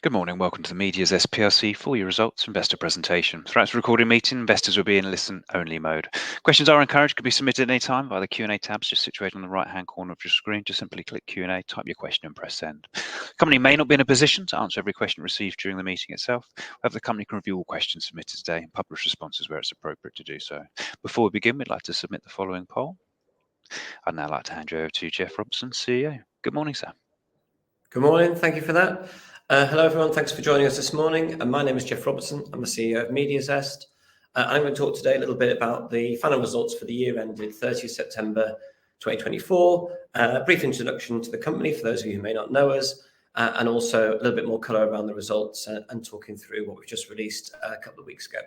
Good morning. Welcome to the MEDIAZEST PLC full year results investor presentation. Throughout the recorded meeting, investors will be in listen-only mode. Questions are encouraged, can be submitted any time via the Q&A tabs just situated on the right-hand corner of your screen. Just simply click Q&A, type your question and press send. The company may not be in a position to answer every question received during the meeting itself. However, the company can review all questions submitted today and publish responses where it's appropriate to do so. Before we begin, we'd like to submit the following poll. I'd now like to hand you over to Jeff Robertson, CEO. Good morning, sir. Good morning. Thank you for that. Hello, everyone. Thanks for joining us this morning. My name is Jeff Robertson. I'm the CEO of MEDIAZEST. I'm going to talk today a little bit about the final results for the year ended 30th September 2024, a brief introduction to the company for those of you who may not know us, and also a little bit more colour around the results and talking through what we've just released a couple of weeks ago.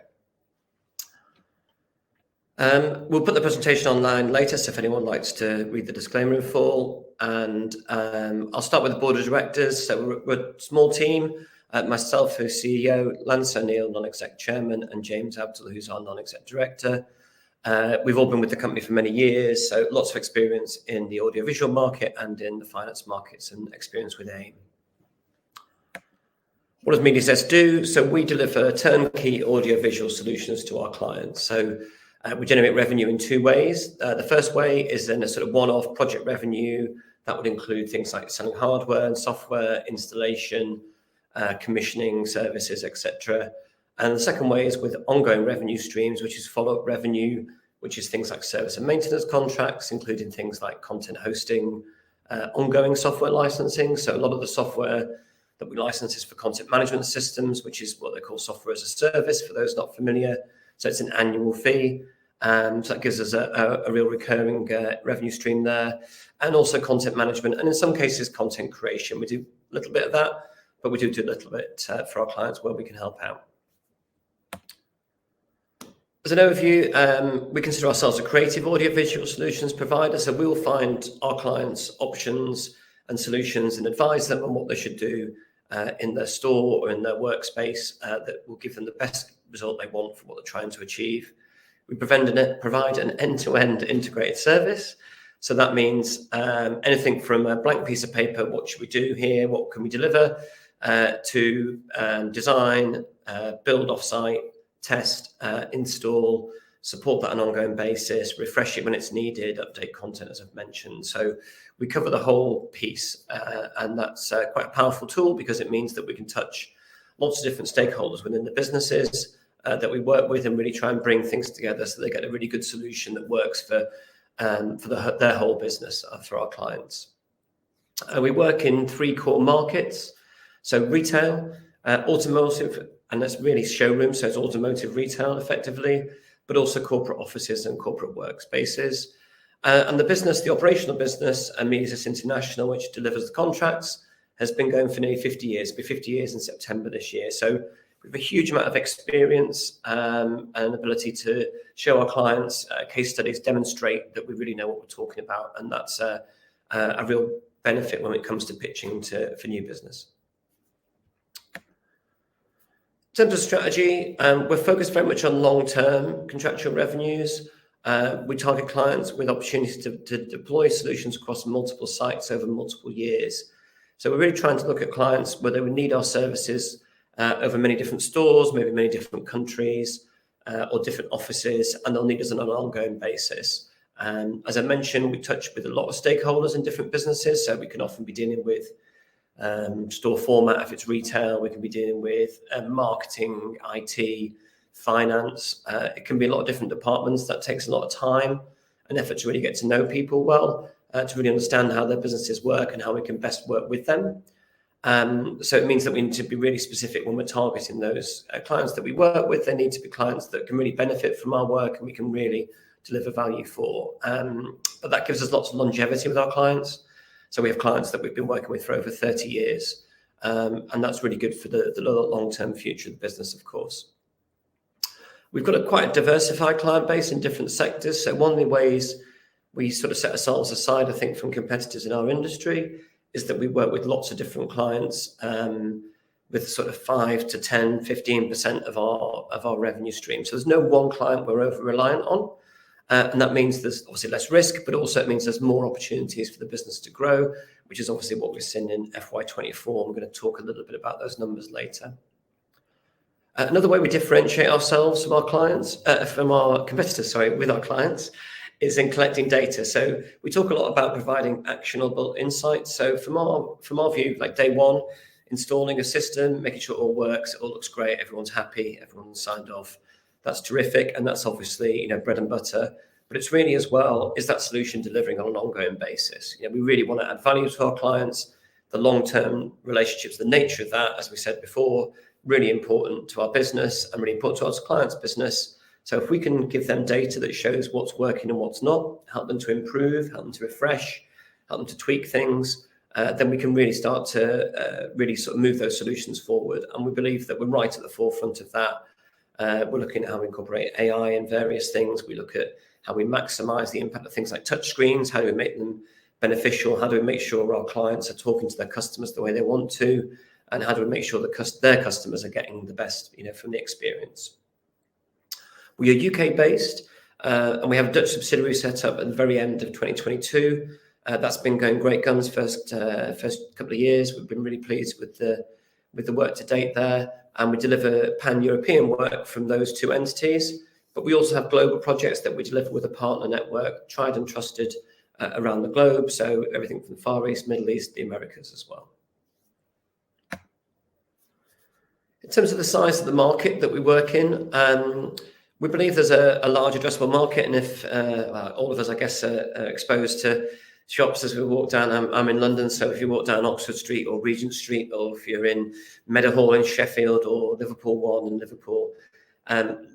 We'll put the presentation online later, so if anyone likes to read the disclaimer in full. And I'll start with the board of directors. So we're a small team. Myself, who's CEO, Lance O'Neill, non-exec chairman, and James Abdul, who's our non-exec director. We've all been with the company for many years, so lots of experience in the audiovisual market and in the finance markets and experience with AIM. What does MEDIAZEST do? So we deliver turnkey audiovisual solutions to our clients. So we generate revenue in two ways. The first way is then a sort of one-off project revenue. That would include things like selling hardware and software, installation, commissioning services, etc. And the second way is with ongoing revenue streams, which is follow-up revenue, which is things like service and maintenance contracts, including things like content hosting, ongoing software licensing. So a lot of the software that we license is for content management systems, which is what they call software as a service for those not familiar. So it's an annual fee. So that gives us a real recurring revenue stream there, and also content management, and in some cases content creation. We do a little bit of that, but we do a little bit for our clients where we can help out. As an overview, we consider ourselves a creative audiovisual solutions provider, so we will find our clients options and solutions and advise them on what they should do in their store or in their workspace that will give them the best result they want for what they're trying to achieve. We provide an end-to-end integrated service. So that means anything from a blank piece of paper, what should we do here, what can we deliver, to design, build off-site, test, install, support that on an ongoing basis, refresh it when it's needed, update content, as I've mentioned. So we cover the whole piece, and that's quite a powerful tool because it means that we can touch lots of different stakeholders within the businesses that we work with and really try and bring things together so they get a really good solution that works for their whole business for our clients. We work in three core markets. So retail, automotive, and that's really showrooms, so it's automotive retail effectively, but also corporate offices and corporate workspaces. And the operational business, MEDIAZEST International, which delivers the contracts, has been going for nearly 50 years. It'll be 50 years in September this year. So we have a huge amount of experience and ability to show our clients case studies, demonstrate that we really know what we're talking about. And that's a real benefit when it comes to pitching for new business. In terms of strategy, we're focused very much on long-term contractual revenues. We target clients with opportunities to deploy solutions across multiple sites over multiple years. So we're really trying to look at clients where they would need our services over many different stores, maybe many different countries or different offices, and they'll need us on an ongoing basis. As I mentioned, we touch with a lot of stakeholders in different businesses, so we can often be dealing with store format if it's retail. We can be dealing with marketing, IT, finance. It can be a lot of different departments. That takes a lot of time and effort to really get to know people well, to really understand how their businesses work and how we can best work with them. So it means that we need to be really specific when we're targeting those clients that we work with. They need to be clients that can really benefit from our work and we can really deliver value for. But that gives us lots of longevity with our clients. So we have clients that we've been working with for over 30 years. And that's really good for the long-term future of the business, of course. We've got quite a diversified client base in different sectors. So one of the ways we sort of set ourselves aside, I think, from competitors in our industry is that we work with lots of different clients with sort of 5 to 10, 15% of our revenue stream. So there's no one client we're over-reliant on. And that means there's obviously less risk, but also it means there's more opportunities for the business to grow which is obviously what we've seen in FY24. We're going to talk a little bit about those numbers later. Another way we differentiate ourselves from our clients, from our competitors, with our clients, is in collecting data. So we talk a lot about providing actionable insights. So from our view, like day one, installing a system, making sure it all works, it all looks great, everyone's happy, everyone's signed off. That's terrific, and that's obviously bread and butter. But it's really as well, is that solution delivering on an ongoing basis? We really want to add value to our clients. The long-term relationships, the nature of that, as we said before, really important to our business and really important to our clients' business. So if we can give them data that shows what's working and what's not, help them to improve, help them to refresh, help them to tweak things, then we can really start to really sort of move those solutions forward. And we believe that we're right at the forefront of that. We're looking at how we incorporate AI in various things. We look at how we maximize the impact of things like touchscreens, how do we make them beneficial, how do we make sure our clients are talking to their customers the way they want to, and how do we make sure that their customers are getting the best from the experience. We are UK based, and we have a Dutch subsidiary set up at the very end of 2022. That's been going great guns first couple of years. We've been really pleased with the work to date there, and we deliver pan-European work from those two entities. But we also have global projects that we deliver with a partner network, tried and trusted around the globe. So everything from the Far East, Middle East, the Americas as well. In terms of the size of the market that we work in, we believe there's a large addressable market. And if all of us, I guess, are exposed to shops as we walk down, I'm in London, so if you walk down Oxford Street or Regent Street, or if you're in Meadowhall in Sheffield or Liverpool 1 in Liverpool,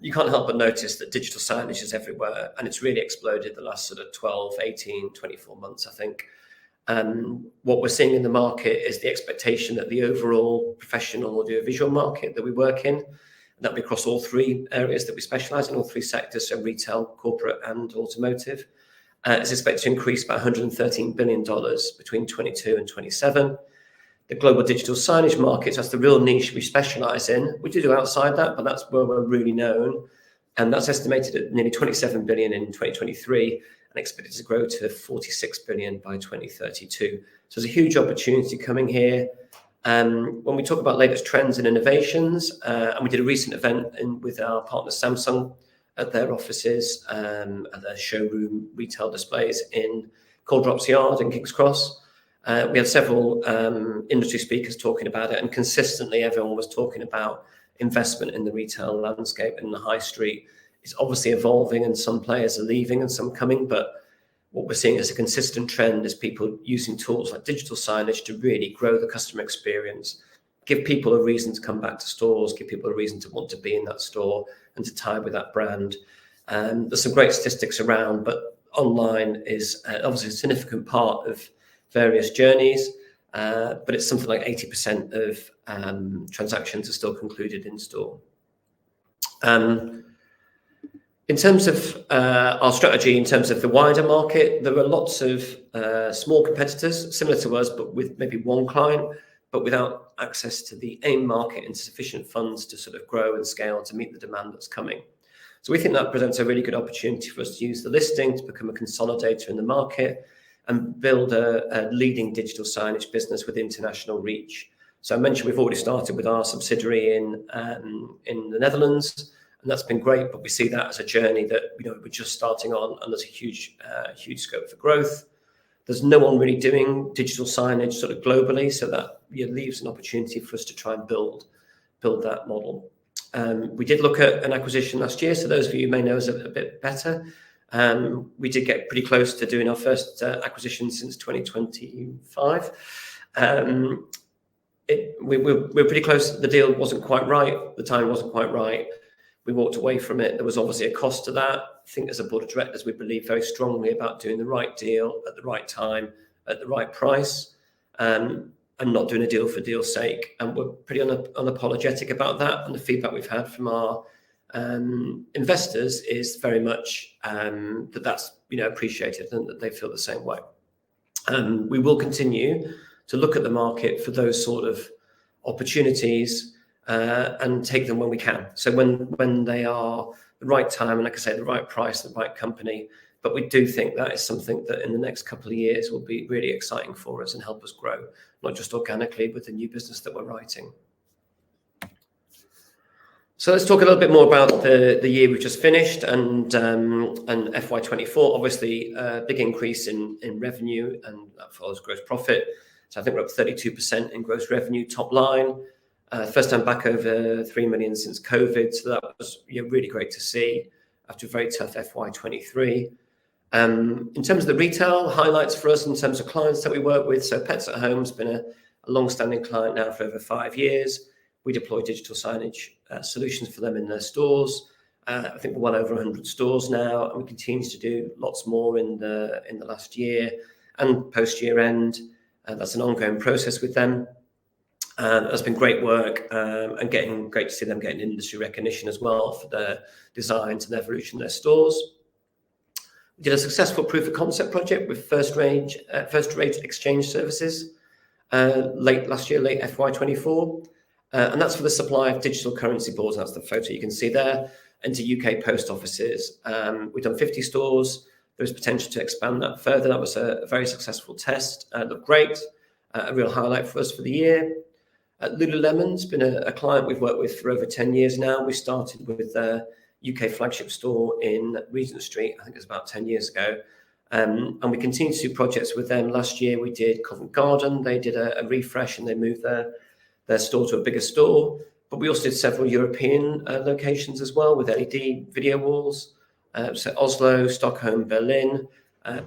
you can't help but notice that digital signage is everywhere, and it's really exploded the last sort of 12, 18, 24 months, I think. What we're seeing in the market is the expectation that the overall professional audiovisual market that we work in, that we across all three areas that we specialise in, all three sectors, so retail, corporate and automotive, is expected to increase by $113 billion between 22 and 27. The global digital signage markets, that's the real niche we specialise in. We do outside that, but that's where we're really known. And that's estimated at nearly 27 billion in 2023 and expected to grow to 46 billion by 2032. So there's a huge opportunity coming here. When we talk about latest trends and innovations, and we did a recent event with our partner Samsung at their offices, at their showroom retail displays in Coldrops Yard in King's Cross. We had several industry speakers talking about it, and consistently everyone was talking about investment in the retail landscape in the high street. It's obviously evolving, and some players are leaving and some coming, but what we're seeing as a consistent trend is people using tools like digital signage to really grow the customer experience, give people a reason to come back to stores, give people a reason to want to be in that store and to tie with that brand. There's some great statistics around, but online is obviously a significant part of various journeys, but it's something like 80% of transactions are still concluded in store. In terms of our strategy, in terms of the wider market, there are lots of small competitors similar to us, but with maybe one client, but without access to the AIM market and sufficient funds to sort of grow and scale to meet the demand that's coming. So we think that presents a really good opportunity for us to use the listing to become a consolidator in the market and build a leading digital signage business with international reach. So I mentioned we've already started with our subsidiary in the Netherlands, and that's been great, but we see that as a journey that we're just starting on, and there's a huge scope for growth. There's no one really doing digital signage sort of globally, so that leaves an opportunity for us to try and build that model. We did look at an acquisition last year, so those of you who may know us a bit better. We did get pretty close to doing our first acquisition since 2025. We're pretty close. The deal wasn't quite right. The time wasn't quite right. We walked away from it. There was obviously a cost to that. I think as a board of directors, we believe very strongly about doing the right deal at the right time, at the right price, and not doing a deal for deal's sake. And we're pretty unapologetic about that. And the feedback we've had from our investors is very much that's appreciated and that they feel the same way. We will continue to look at the market for those sort of opportunities and take them when we can. So when they are the right time, and like I say, the right price, the right company, But we do think that is something that in the next couple of years will be really exciting for us and help us grow, not just organically with the new business that we're writing. So let's talk a little bit more about the year we've just finished and FY24. Obviously, a big increase in revenue, and that follows gross profit. So I think we're up 32% in gross revenue top line. First time back over 3 million since COVID. So that was really great to see after a very tough FY23. In terms of the retail highlights for us in terms of clients that we work with, so Pets at Home has been a long-standing client now for over 5 years. We deploy digital signage solutions for them in their stores. I think we're well over 100 stores now, and we continue to do lots more in the last year and post year end. That's an ongoing process with them. That's been great work, and great to see them getting industry recognition as well for their designs and evolution of their stores. We did a successful proof of concept project with First Rate Exchange Services late last year, late FY24. And that's for the supply of digital currency boards. That's the photo you can see there, into UK post offices. We've done 50 stores. There's potential to expand that further. That was a very successful test. Looked great. A real highlight for us for the year. Lululemon's been a client we've worked with for over 10 years now. We started with a UK flagship store in Regent Street, I think it was about 10 years ago. And we continue to do projects with them. Last year we did Covent Garden. They did a refresh and they moved their store to a bigger store. But we also did several European locations as well with LED video walls. So Oslo, Stockholm, Berlin.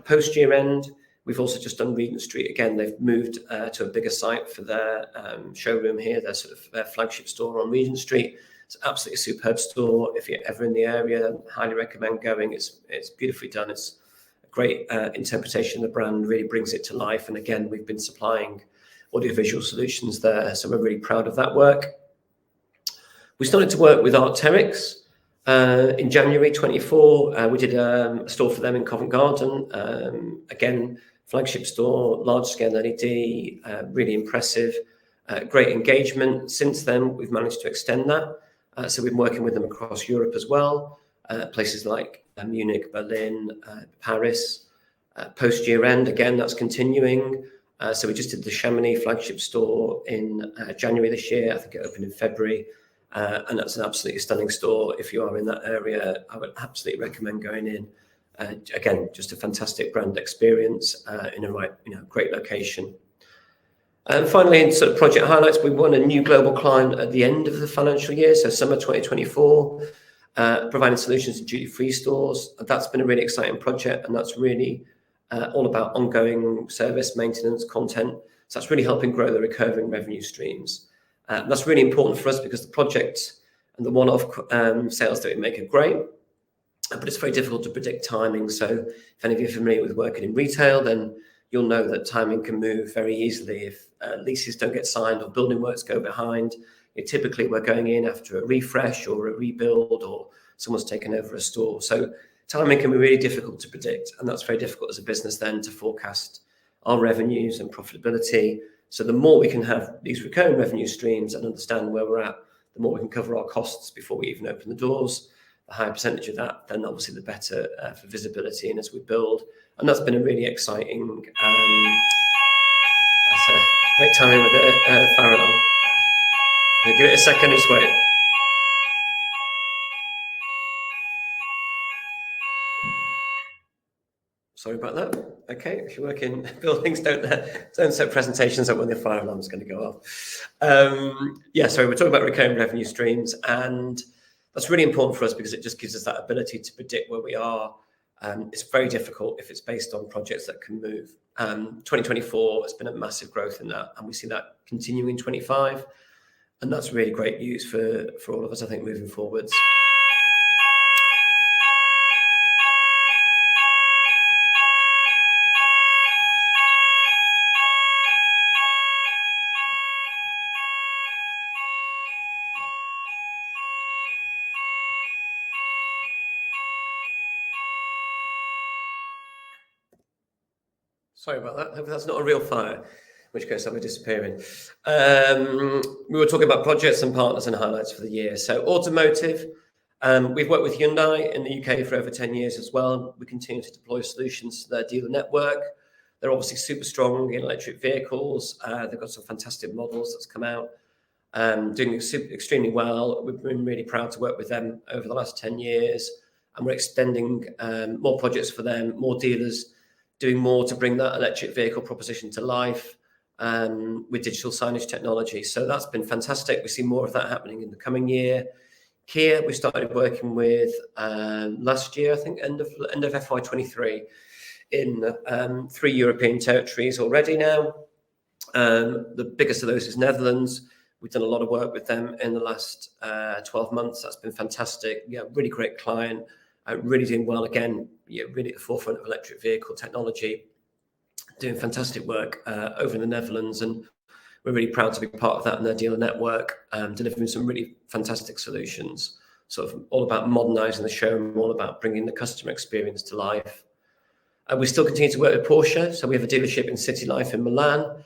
Post year end, we've also just done Regent Street. Again, they've moved to a bigger site for their showroom here, their sort of their flagship store on Regent Street. It's absolutely a superb store. If you're ever in the area, highly recommend going. It's beautifully done. It's a great interpretation of the brand, really brings it to life. And again, we've been supplying audiovisual solutions there, so we're really proud of that work. We started to work with Arc'teryx in January 24. We did a store for them in Covent Garden. Again, flagship store, large scale LED, really impressive, great engagement. Since then, we've managed to extend that. So we've been working with them across Europe as well, places like Munich, Berlin, Paris. Post year end, again, that's continuing. So we just did the Chamonix flagship store in January this year. I think it opened in February. And that's an absolutely stunning store. If you are in that area, I would absolutely recommend going in. Again, just a fantastic brand experience in a great location. And finally, in sort of project highlights, we won a new global client at the end of the financial year, so summer 2024, providing solutions to duty-free stores. That's been a really exciting project, and that's really all about ongoing service, maintenance, content. So that's really helping grow the recurring revenue streams. That's really important for us because the project and the one-off sales that we make are great, but it's very difficult to predict timing. So if any of you are familiar with working in retail, then you'll know that timing can move very easily. If leases don't get signed or building works go behind, typically we're going in after a refresh or a rebuild or someone's taken over a store. So timing can be really difficult to predict, and that's very difficult as a business then to forecast our revenues and profitability. So the more we can have these recurring revenue streams and understand where we're at, the more we can cover our costs before we even open the doors. The higher percentage of that, then obviously the better for visibility and as we build. And that's been a really exciting, that's a great timing with the fire alarm. Give it a second, just wait. Sorry about that. Okay, if you work in buildings, don't set presentations up when the fire alarm is going to go off. So we're talking about recurring revenue streams, and that's really important for us because it just gives us that ability to predict where we are. It's very difficult if it's based on projects that can move. 2024 has been a massive growth in that, and we see that continuing in 25, and that's really great news for all of us, I think, moving forwards. Sorry about that. Hopefully that's not a real fire, in which case I'll be disappearing. We were talking about projects and partners and highlights for the year. So automotive, We've worked with Hyundai in the UK for over 10 years as well. We continue to deploy solutions to their dealer network. They're obviously super strong in electric vehicles. They've got some fantastic models that's come out, doing extremely well. We've been really proud to work with them over the last 10 years, and we're extending more projects for them, more dealers doing more to bring that electric vehicle proposition to life with digital signage technology. So that's been fantastic. We see more of that happening in the coming year. Kia, we started working with last year, I think end of FY23 in 3 European territories already now. The biggest of those is Netherlands. We've done a lot of work with them in the last 12 months. That's been fantastic. Yeah, really great client, really doing well again, really at the forefront of electric vehicle technology, doing fantastic work over in the Netherlands, and we're really proud to be part of that in their dealer network, delivering some really fantastic solutions, sort of all about modernising the showroom, all about bringing the customer experience to life. We still continue to work with Porsche, so we have a dealership in City Life in Milan,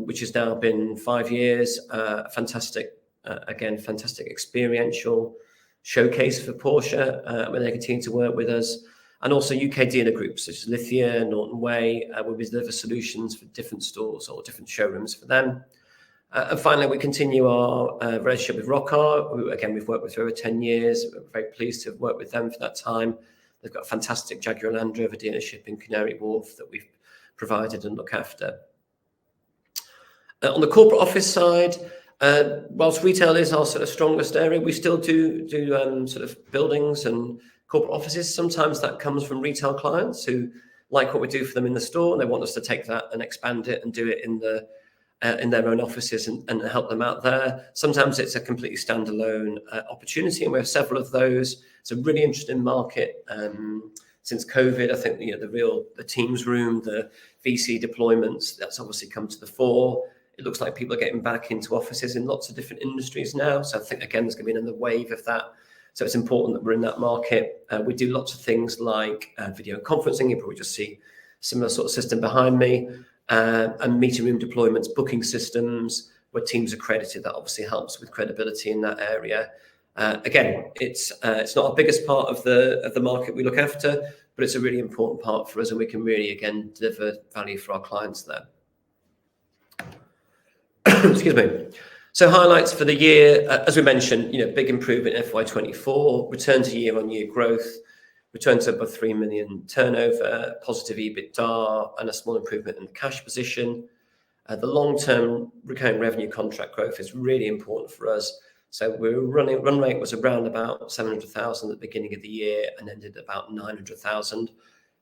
which has now been 5 years. Fantastic experiential showcase for Porsche, where they continue to work with us. And also UK dealer groups such as Lithia, Norton Way, where we deliver solutions for different stores or different showrooms for them. And finally, we continue our relationship with Rockar, who again we've worked with for over 10 years. We're very pleased to have worked with them for that time. They've got a fantastic Jaguar Land Rover dealership in Canary Wharf that we've provided and look after. On the corporate office side, whilst retail is our sort of strongest area, we still do sort of buildings and corporate offices. Sometimes that comes from retail clients who like what we do for them in the store, and they want us to take that and expand it and do it in their own offices and help them out there. Sometimes it's a completely standalone opportunity, and we have several of those. It's a really interesting market. Since COVID, I think the Teams room, the VC deployments, that's obviously come to the fore. It looks like people are getting back into offices in lots of different industries now. So I think, again, there's going to be another wave of that. So it's important that we're in that market. We do lots of things like video conferencing. You probably just see a similar sort of system behind me, and meeting room deployments, booking systems where Teams are accredited. That obviously helps with credibility in that area. Again, it's not our biggest part of the market we look after, but it's a really important part for us, and we can really, again, deliver value for our clients there. Excuse me. So highlights for the year, as we mentioned, big improvement in FY24, return to year-on-year growth, return to above 3 million turnover, positive EBITDA, and a small improvement in the cash position. The long-term recurring revenue contract growth is really important for us. So run rate was around about 700,000 at the beginning of the year and ended at about 900,000.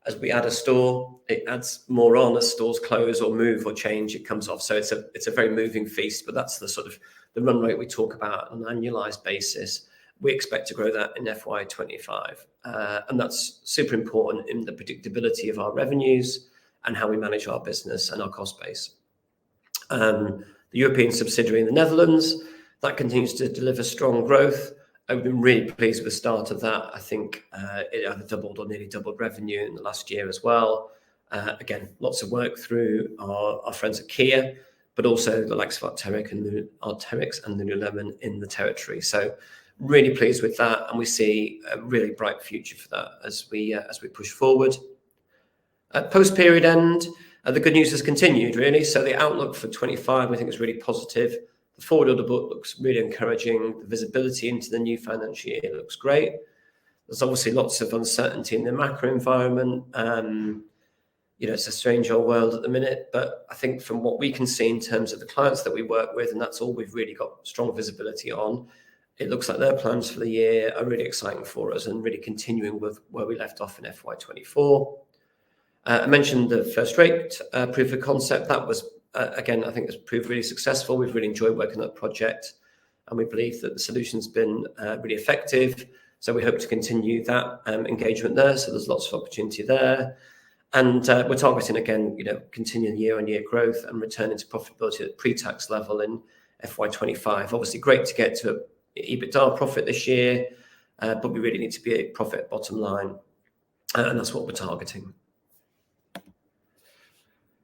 As we add a store, it adds more on. As stores close or move or change, it comes off. So it's a very moving feast, but that's the sort of the run rate we talk about on an annualized basis. We expect to grow that in FY25. And that's super important in the predictability of our revenues and how we manage our business and our cost base. The European subsidiary in the Netherlands, that continues to deliver strong growth. I've been really pleased with the start of that. I think it either doubled or nearly doubled revenue in the last year as well. Again, lots of work through our friends at Kia, but also the likes of Arc'teryx and Lululemon in the territory. So really pleased with that, and we see a really bright future for that as we push forward. Post period end, the good news has continued really. So the outlook for 25, we think, is really positive. The forward order book looks really encouraging. The visibility into the new financial year looks great. There's obviously lots of uncertainty in the macro environment. It's a strange old world at the minute, but I think from what we can see in terms of the clients that we work with, and that's all we've really got strong visibility on, it looks like their plans for the year are really exciting for us and really continuing with where we left off in FY24. I mentioned the first rate proof of concept. That was, again, I think it's proved really successful. We've really enjoyed working on that project, and we believe that the solution's been really effective. So we hope to continue that engagement there. So there's lots of opportunity there. And we're targeting, again, continuing year-on-year growth and returning to profitability at pre-tax level in FY25. Obviously, great to get to EBITDA profit this year, but we really need to be a profit bottom line, and that's what we're targeting.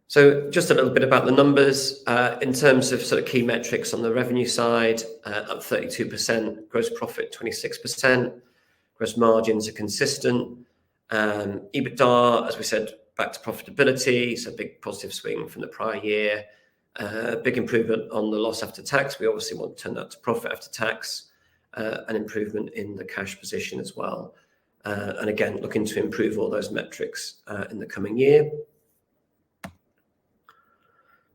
So just a little bit about the numbers. In terms of sort of key metrics on the revenue side, up 32%, gross profit 26%, gross margins are consistent. EBITDA, as we said, back to profitability, so big positive swing from the prior year. Big improvement on the loss after tax. We obviously want to turn that to profit after tax, an improvement in the cash position as well. And again, looking to improve all those metrics in the coming year.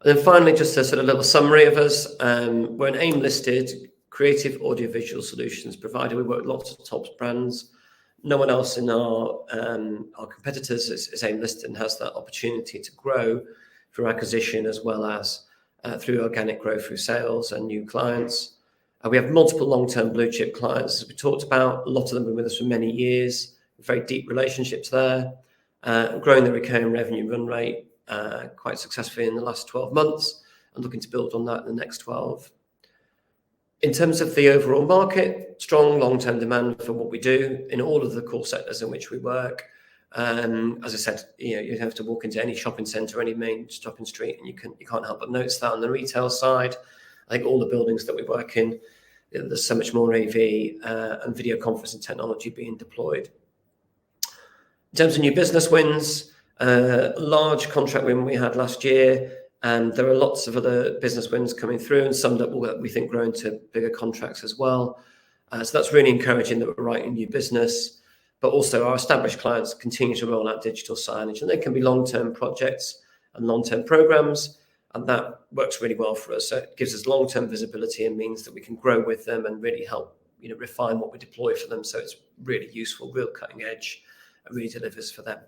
And then finally, just a sort of little summary of us. We're an AIM-listed creative audiovisual solutions provider. We work with lots of top brands. No one else in our competitors is AIM-listed and has that opportunity to grow through acquisition as well as through organic growth through sales and new clients. We have multiple long-term blue-chip clients, as we talked about. A lot of them have been with us for many years, very deep relationships there, growing the recurring revenue run rate quite successfully in the last 12 months and looking to build on that in the next 12. In terms of the overall market, strong long-term demand for what we do in all of the core sectors in which we work. As I said, you have to walk into any shopping centre, any main shopping street, and you can't help but notice that on the retail side. I think all the buildings that we work in, there's so much more AV and video conferencing technology being deployed. In terms of new business wins, large contract win we had last year, and there are lots of other business wins coming through, and some that will, we think, grow into bigger contracts as well. So that's really encouraging that we're writing new business, but also our established clients continue to roll out digital signage, and they can be long-term projects and long-term programs, and that works really well for us. So it gives us long-term visibility and means that we can grow with them and really help, refine what we deploy for them. So it's really useful, real cutting edge, and really delivers for them.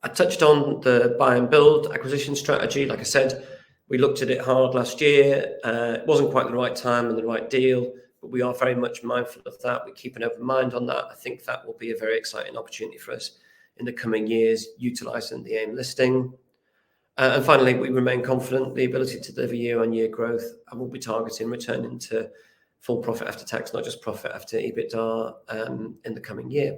I touched on the buy and build acquisition strategy. Like I said, we looked at it hard last year. It wasn't quite the right time and the right deal, but we are very much mindful of that. We keep an open mind on that. I think that will be a very exciting opportunity for us in the coming years, utilising the AIM listing. And finally, we remain confident the ability to deliver year-on-year growth, and we'll be targeting returning to full profit after tax, not just profit after EBITDA in the coming year.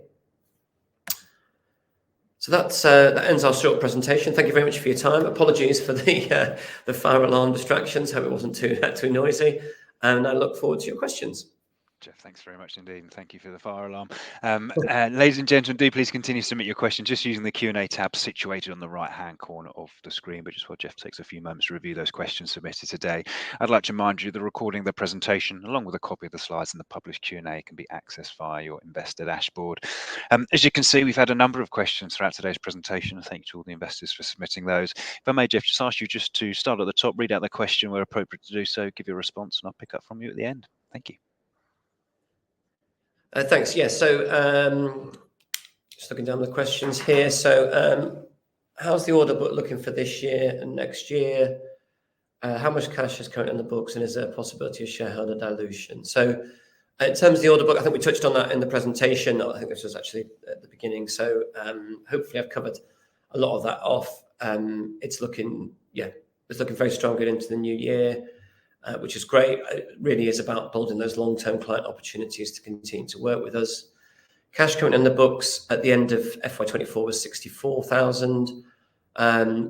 So that ends our short presentation. Thank you very much for your time. Apologies for the fire alarm distractions. Hope it wasn't too noisy. And I look forward to your questions. Jeff, thanks very much indeed, and thank you for the fire alarm. Ladies and gentlemen, do please continue to submit your questions just using the Q&A tab situated on the right-hand corner of the screen. But just while Jeff takes a few moments to review those questions submitted today, I'd like to remind you the recording of the presentation, along with a copy of the slides and the published Q&A, can be accessed via your investor dashboard. As you can see, we've had a number of questions throughout today's presentation. Thank you to all the investors for submitting those. If I may, Jeff, just ask you just to start at the top, read out the question where appropriate to do so, give your response, and I'll pick up from you at the end. Thank you. Thanks. Yeah, so just looking down the questions here. So how's the order book looking for this year and next year? How much cash is currently on the books, and is there a possibility of shareholder dilution? So in terms of the order book, I think we touched on that in the presentation. I think this was actually at the beginning. So hopefully I've covered a lot of that off. It's looking very strong going into the new year. Which is great. It really is about building those long-term client opportunities to continue to work with us. Cash currently in the books at the end of FY24 was 64,000.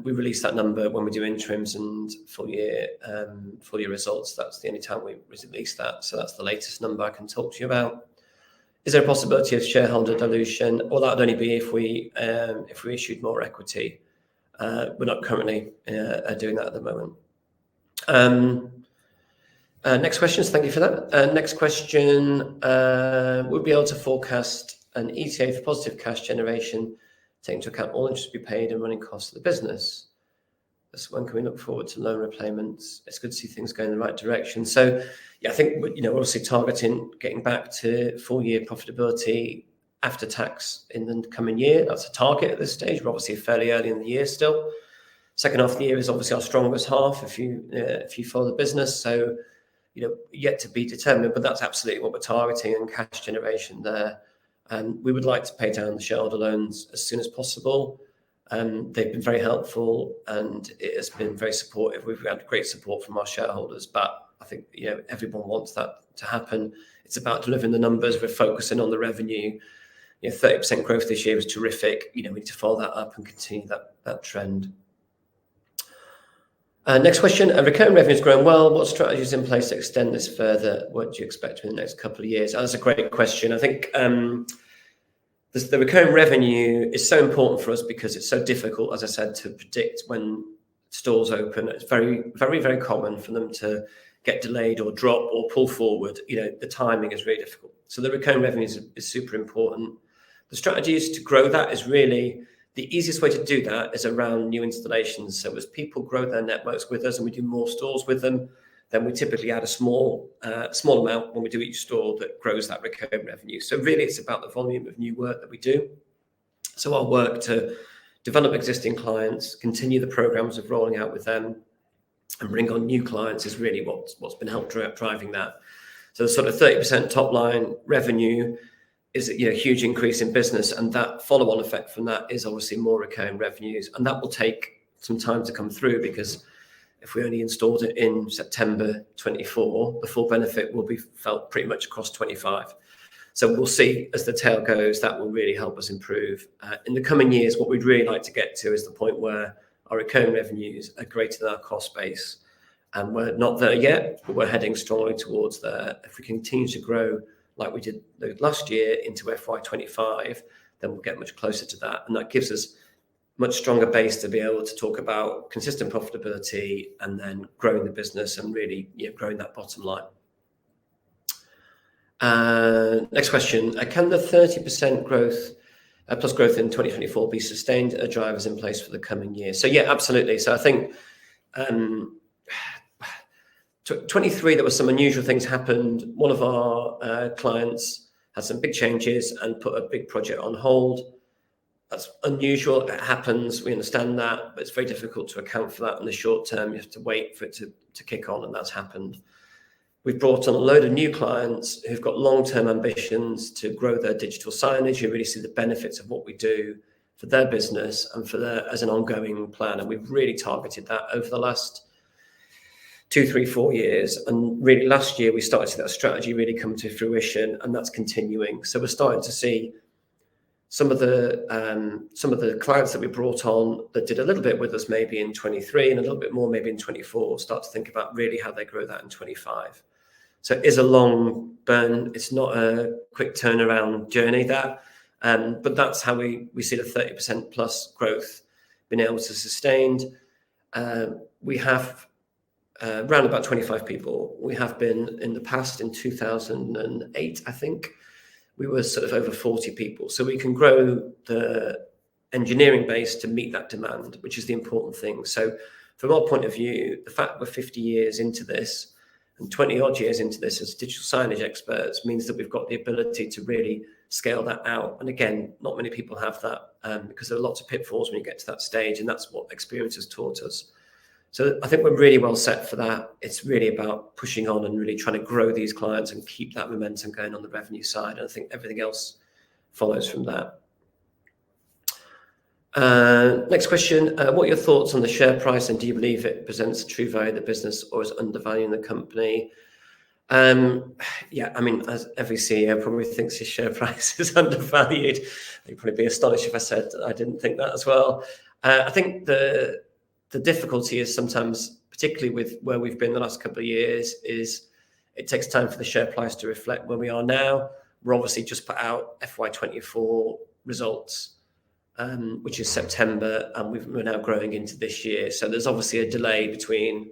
We release that number when we do interims and full year results. That's the only time we release that. So that's the latest number I can talk to you about. Is there a possibility of shareholder dilution? Well, that would only be if we issued more equity. We're not currently doing that at the moment. Next questions. Thank you for that. Next question. Would be able to forecast an ETA for positive cash generation, taking into account all interest to be paid and running costs of the business? So when can we look forward to loan repayments? It's good to see things going in the right direction. So yeah, I think we're obviously targeting getting back to full year profitability after tax in the coming year. That's a target at this stage. We're obviously fairly early in the year still. Second half of the year is obviously our strongest half if you follow the business. So yet to be determined, but that's absolutely what we're targeting, and cash generation there. We would like to pay down the shareholder loans as soon as possible. They've been very helpful, and it has been very supportive. We've had great support from our shareholders, but I think everyone wants that to happen. It's about delivering the numbers. We're focusing on the revenue. 30% growth this year was terrific. We need to follow that up and continue that trend. Next question, recurring revenue is growing well. What strategies in place to extend this further? What do you expect in the next couple of years? That's a great question. I think the recurring revenue is so important for us because it's so difficult, as I said, to predict when stores open. It's very, very, very common for them to get delayed or drop or pull forward. The timing is really difficult. So the recurring revenue is super important. The strategies to grow that is really the easiest way to do that is around new installations. So as people grow their networks with us and we do more stores with them, then we typically add a small amount when we do each store that grows that recurring revenue. So really it's about the volume of new work that we do. So our work to develop existing clients, continue the programs of rolling out with them and bring on new clients is really what's been driving that. So the sort of 30% top line revenue is a huge increase in business, and that follow-on effect from that is obviously more recurring revenues, and that will take some time to come through because if we only installed it in September 24, the full benefit will be felt pretty much across 25. So we'll see as the tail goes, that will really help us improve. In the coming years, what we'd really like to get to is the point where our recurring revenues are greater than our cost base. And we're not there yet, but we're heading strongly towards there. If we continue to grow like we did last year into FY25, then we'll get much closer to that. And that gives us much stronger base to be able to talk about consistent profitability and then growing the business and really growing that bottom line. Next question. Can the 30% growth plus growth in 2024 be sustained? Are drivers in place for the coming year? So yeah, absolutely. So I think 23, there were some unusual things happened. One of our clients had some big changes and put a big project on hold. That's unusual. It happens. We understand that, but it's very difficult to account for that in the short term. You have to wait for it to kick on, and that's happened. We've brought on a load of new clients who've got long-term ambitions to grow their digital signage, who really see the benefits of what we do for their business and for as an ongoing plan. And we've really targeted that over the last 2, 3, 4 years. And really last year, we started to see that strategy really come to fruition, and that's continuing. So we're starting to see some of the clients that we brought on that did a little bit with us maybe in 23 and a little bit more maybe in 24 start to think about really how they grow that in 25. So it is a long burn. It's not a quick turnaround journey that, but that's how we see the 30% plus growth being able to sustain. We have around about 25 people. We have been in the past in 2008, I think, we were sort of over 40 people. So we can grow the engineering base to meet that demand, which is the important thing. So from our point of view, the fact we're 50 years into this and 20 odd years into this as digital signage experts means that we've got the ability to really scale that out. And again, not many people have that because there are lots of pitfalls when you get to that stage, and that's what experience has taught us. So I think we're really well set for that. It's really about pushing on and really trying to grow these clients and keep that momentum going on the revenue side. And I think everything else follows from that. Next question. What are your thoughts on the share price, and do you believe it presents the true value of the business or is undervaluing the company? Yeah, I mean, as every CEO probably thinks his share price is undervalued. You'd probably be astonished if I said I didn't think that as well. I think the difficulty is sometimes, particularly with where we've been the last couple of years, is it takes time for the share price to reflect where we are now. We're obviously just put out FY24 results, which is September, and we're now growing into this year. So there's obviously a delay between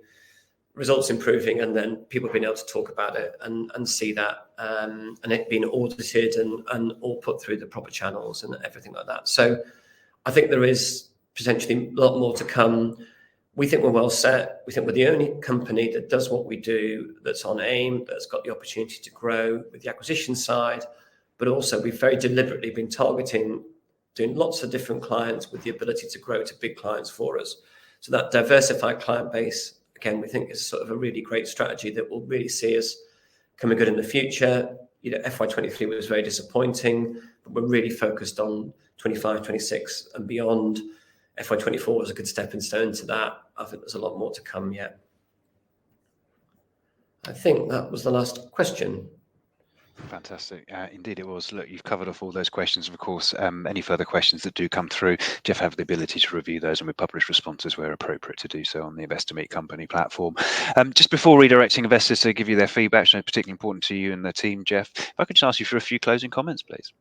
results improving and then people being able to talk about it and see that, and it being audited and all put through the proper channels and everything like that. So I think there is potentially a lot more to come. We think we're well set. We think we're the only company that does what we do, that's on AIM, that's got the opportunity to grow with the acquisition side, but also we've very deliberately been targeting doing lots of different clients with the ability to grow to big clients for us. So that diversified client base, again, we think is sort of a really great strategy that will really see us coming good in the future. FY23 was very disappointing, but we're really focused on 25, 26 and beyond. FY24 was a good stepping stone to that. I think there's a lot more to come yet. I think that was the last question. Fantastic. Indeed it was. Look, you've covered off all those questions. Of course, any further questions that do come through, Jeff have the ability to review those, and we publish responses where appropriate to do so on the Investor Meet Company platform. Just before redirecting investors to give you their feedback, which is particularly important to you and the team, Jeff, if I could just ask you for a few closing comments, please.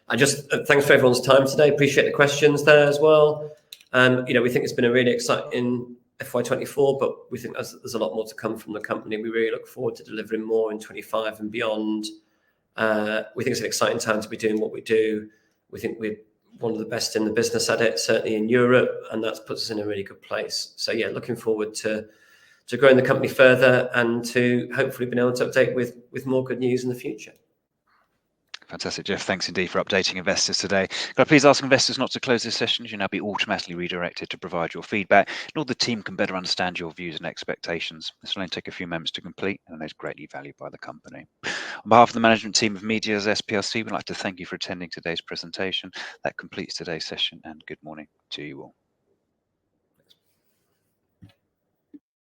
I just thanks for everyone's time today. Appreciate the questions there as well. We think it's been a really exciting FY24, but we think there's a lot more to come from the company. We really look forward to delivering more in 25 and beyond. We think it's an exciting time to be doing what we do. We think we're one of the best in the business at it, certainly in Europe, and that puts us in a really good place. So yeah, looking forward to growing the company further and to hopefully being able to update with more good news in the future. Fantastic, Jeff. Thanks indeed for updating investors today. Could I please ask investors not to close this session? You'll now be automatically redirected to provide your feedback, and all the team can better understand your views and expectations. This will only take a few moments to complete, and is greatly valued by the company. On behalf of the management team of MEDIAZEST PLC, we'd like to thank you for attending today's presentation. That completes today's session, and good morning to you all.